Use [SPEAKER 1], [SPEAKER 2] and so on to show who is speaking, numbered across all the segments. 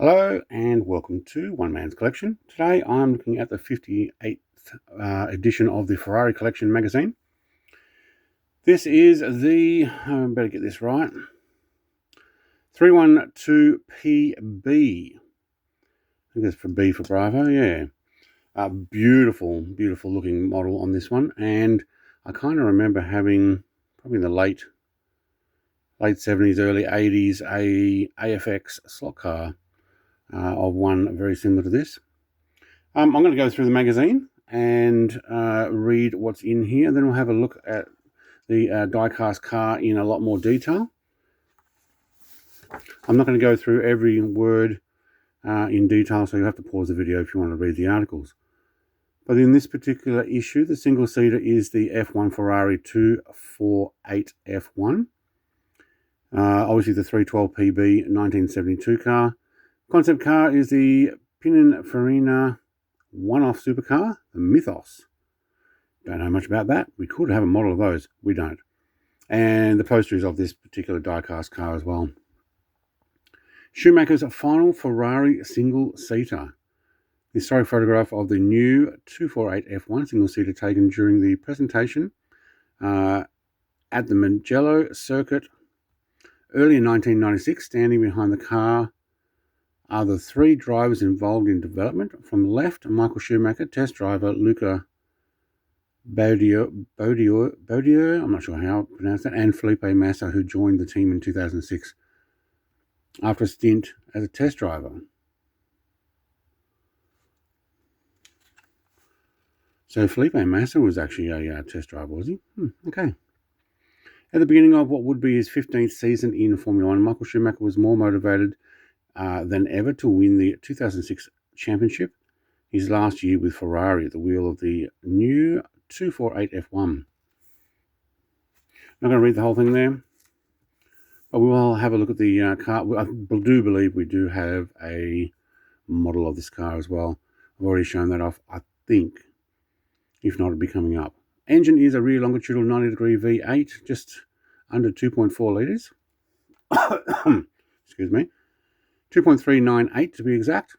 [SPEAKER 1] Hello and welcome to One Man's Collection. Today I'm looking at the 58th edition of the Ferrari Collection Magazine. This is the, I better get this right, 312PB. I think that's for B for Bravo, yeah. Beautiful looking model on this one. And I kind of remember having, probably in the late 70s, early 80s, a AFX slot car of one very similar to this. I'm going to go through the magazine and read what's in here. Then we'll have a look at the die-cast car in a lot more detail. I'm not going to go through every word in detail, so you'll have to pause the video if you want to read the articles. But in this particular issue, the single-seater is the F1 Ferrari 248F1. Obviously the 312PB 1972 car. Concept car is the Pininfarina one-off supercar, the Mythos. Don't know much about that. We could have a model of those. We don't. And the poster is of this particular die-cast car as well. Schumacher's final Ferrari single-seater. The historic photograph of the new 248F1 single-seater taken during the presentation at the Mugello circuit early in 1996. Standing behind the car are the three drivers involved in development. From left, Michael Schumacher, test driver Luca Baudier, I'm not sure how to pronounce that, and Felipe Massa, who joined the team in 2006 after a stint as a test driver. So Felipe Massa was actually a test driver, was he? Okay. At the beginning of what would be his 15th season in Formula One, Michael Schumacher was more motivated than ever to win the 2006 championship, his last year with Ferrari at the wheel of the new 248F1. I'm not going to read the whole thing there, but we will have a look at the car. I do believe we do have a model of this car as well. I've already shown that off, I think. If not, it'll be coming up. Engine is a rear longitudinal 90-degree V8, just under 2.4 litres. Excuse me. 2.398 to be exact.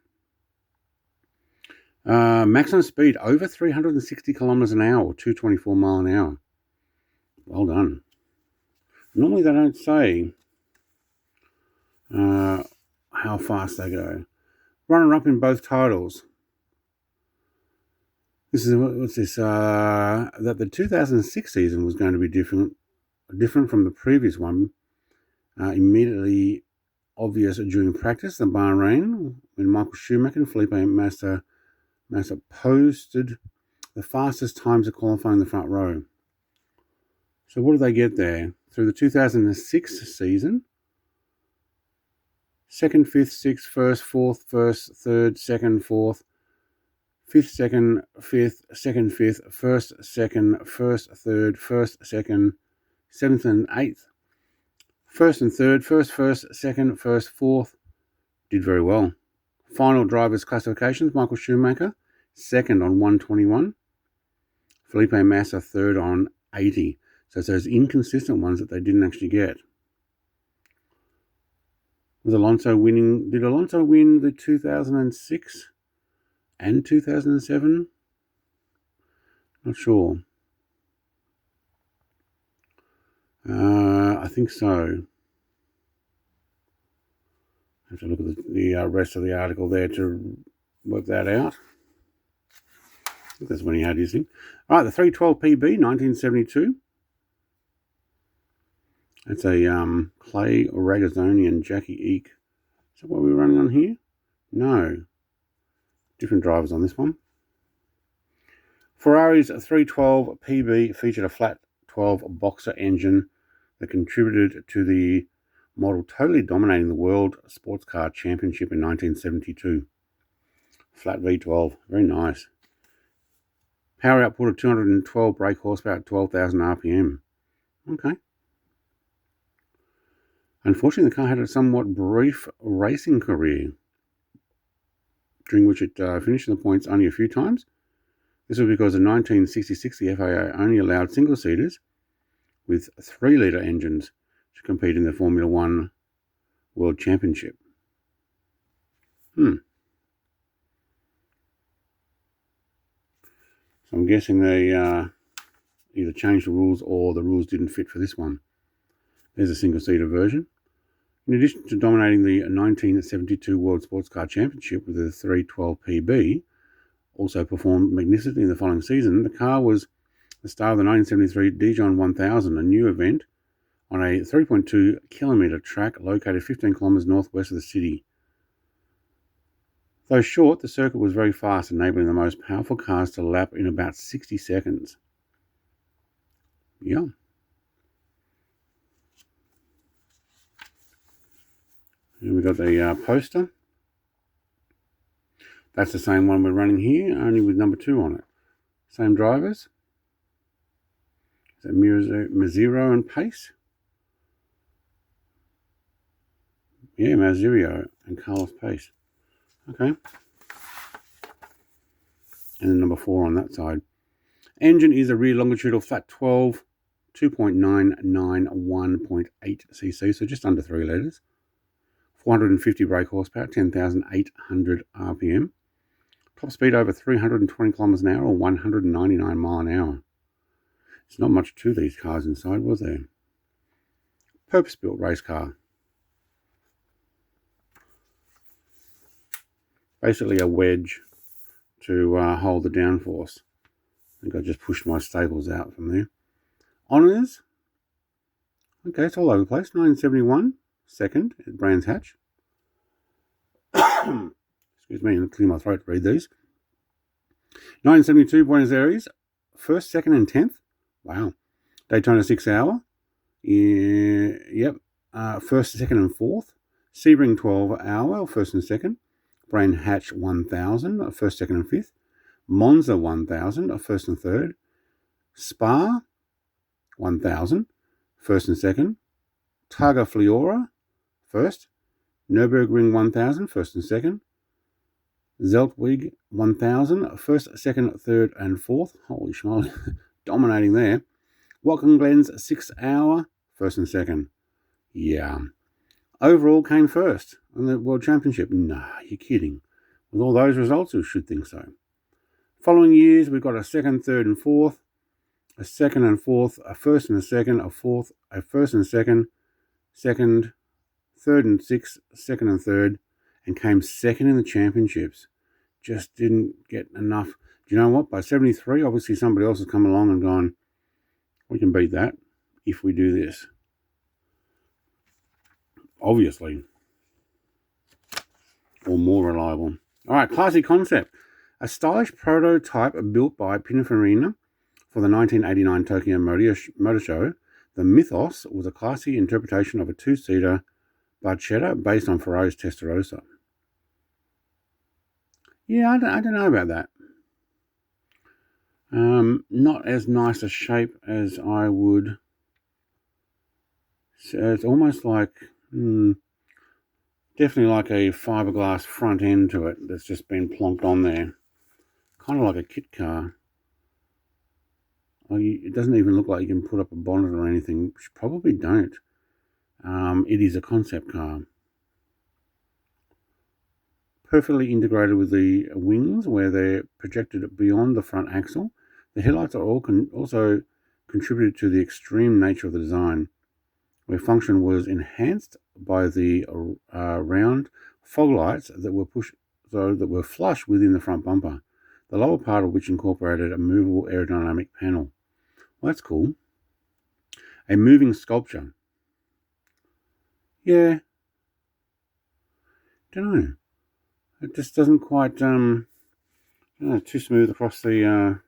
[SPEAKER 1] Maximum speed over 360 kilometers an hour, or 224 mile an hour. Well done. Normally they don't say how fast they go. Runner-up in both titles. This is what's this? That the 2006 season was going to be different from the previous one. Immediately obvious during practice in Bahrain, when Michael Schumacher and Felipe Massa posted the fastest times of qualifying the front row. So what did they get there? Through the 2006 season, 2nd, 5th, 6th, 1st, 4th, 1st, 3rd, 2nd, 4th, 5th, 2nd, 5th, 2nd, 5th, 1st, 2nd, 1st, 3rd, 1st, 2nd, 7th and 8th. 1st and 3rd, 1st, 2nd, 1st, 4th, did very well. Final drivers' classifications, Michael Schumacher, 2nd on 121. Felipe Massa, 3rd on 80. So it's those inconsistent ones that they didn't actually get. Was Alonso winning? Did Alonso win the 2006 and 2007? Not sure. I think so. I have to look at the rest of the article there to work that out. I think that's when he had his thing. All right, the 312PB 1972. That's a Clay Regazzoni and Jackie Eek. Is that what we're running on here? No. Different drivers on this one. Ferrari's 312PB featured a flat 12 boxer engine that contributed to the model totally dominating the World Sports Car Championship in 1972. Flat V12, very nice. Power output of 212 brake horsepower at 12,000 RPM. Okay. Unfortunately, the car had a somewhat brief racing career, during which it finished in the points only a few times. This was because in 1966 the FIA only allowed single-seaters with 3-litre engines to compete in the Formula One World Championship. So I'm guessing they either changed the rules or the rules didn't fit for this one. There's a single-seater version. In addition to dominating the 1972 World Sports Car Championship with a 312 PB, also performed magnificently in the following season, the car was the star of the 1973 Dijon 1000, a new event on a 3.2 kilometre track located 15 kilometres northwest of the city. Though short, the circuit was very fast, enabling the most powerful cars to lap in about 60 seconds. Yeah. And we've got the poster. That's the same one we're running here, only with number 2 on it. Same drivers. Is that Mazzero and Pace? Yeah, Mazzero and Carlos Pace. Okay. And then number 4 on that side. Engine is a rear longitudinal flat 12, 2.991.8 cc, so just under 3 litres. 450 brake horsepower, 10,800 RPM. Top speed over 320 kilometres an hour or 199 mile an hour. There's not much to these cars inside, was there? Purpose-built race car. Basically a wedge to hold the downforce. I think I just pushed my staples out from there. Honours. Okay, it's all over the place. 1971, second at Brands Hatch. Excuse me, I'll clear my throat to read these. 1972, Buenos Aires, first, second, and 10th. Wow. Daytona 6 Hour. Yep. First, second, and 4th. Sebring 12 Hour, first and second. Brands Hatch 1000, first, second, and 5th. Monza 1000, first and third. Spa 1000, first and second. Targa Florio, first. Nürburgring 1000, first and second. Zeltweg 1000, first, second, third, and 4th. Holy schmoly, dominating there. Watkins Glen's 6 Hour, first and second. Yeah. Overall came first in the World Championship. Nah, you're kidding. With all those results, you should think so. Following years, we've got a second, third, and 4th. A second and 4th, a first and a second, a 4th, a first and second, second, third and 6th, second and third, and came second in the championships. Just didn't get enough. Do you know what? By 73, obviously somebody else has come along and gone, we can beat that if we do this. Obviously. Or more reliable. All right, classy concept. A stylish prototype built by Pininfarina for the 1989 Tokyo Motor Show, the Mythos was a classy interpretation of a 2-seater Barchetta based on Ferrari's Testarossa. Yeah, I don't know about that. Not as nice a shape as I would. It's almost like, definitely like a fiberglass front end to it that's just been plonked on there. Kind of like a kit car. It doesn't even look like you can put up a bonnet or anything, which you probably don't. It is a concept car. Perfectly integrated with the wings where they're projected beyond the front axle. The headlights are also contributed to the extreme nature of the design, where function was enhanced by the round fog lights that were flush within the front bumper, the lower part of which incorporated a movable aerodynamic panel. Well, that's cool. A moving sculpture. Yeah. Don't know. It just doesn't quite, too smooth across the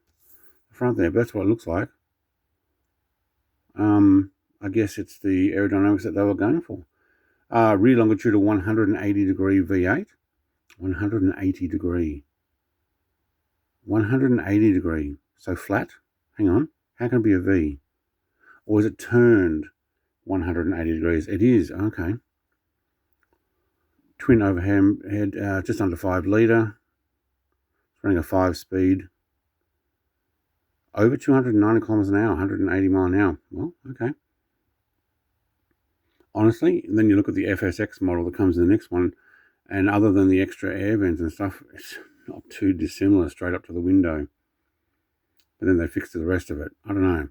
[SPEAKER 1] front there, but that's what it looks like. I guess it's the aerodynamics that they were going for. Rear longitudinal 180 degree V8. 180 degree. 180 degree. So flat. Hang on. How can it be a V? Or is it turned 180 degrees? It is. Okay. Twin overhead, just under 5 litre. Running a 5-speed. Over 290 kilometers an hour, 180 mile an hour. Well, okay. Honestly, and then you look at the FSX model that comes in the next one, And other than the extra air vents and stuff, it's not too dissimilar straight up to the window. But then they fixed the rest of it. I don't know.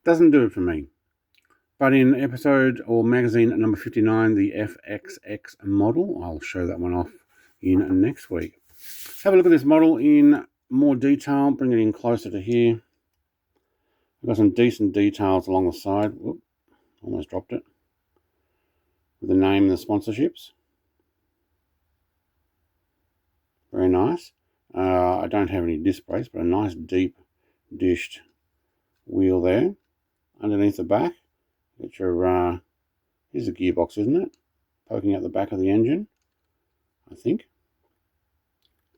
[SPEAKER 1] Doesn't do it for me. But in episode or magazine number 59, the FXX model, I'll show that one off in next week. Have a look at this model in more detail, bring it in closer to here. I've got some decent details along the side. Whoop, almost dropped it. With the name and the sponsorships. Very nice. I don't have any disc brakes, but a nice deep dished wheel there. Underneath the back, get your, here's the gearbox, isn't it? Poking out the back of the engine, I think.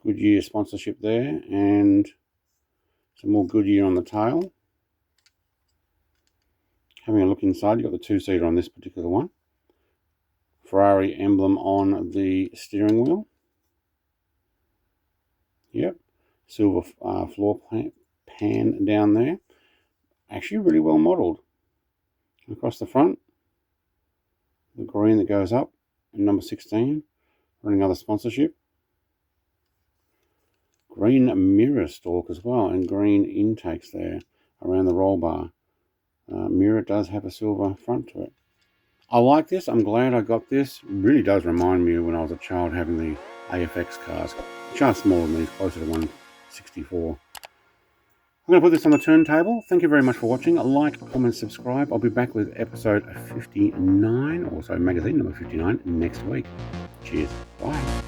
[SPEAKER 1] Goodyear sponsorship there, and some more Goodyear on the tail. Having a look inside, you've got the two-seater on this particular one. Ferrari emblem on the steering wheel. Yep, silver floor pan down there. Actually really well modelled. Across the front, the green that goes up, and number 16, running other sponsorship. Green mirror stalk as well, and green intakes there around the roll bar. Mirror does have a silver front to it. I like this. I'm glad I got this. It really does remind me of when I was a child having the AFX cars. Just smaller than these, closer to 164. I'm going to put this on the turntable. Thank you very much for watching. Like, comment, subscribe. I'll be back with episode 59, also magazine number 59, next week. Cheers. Bye.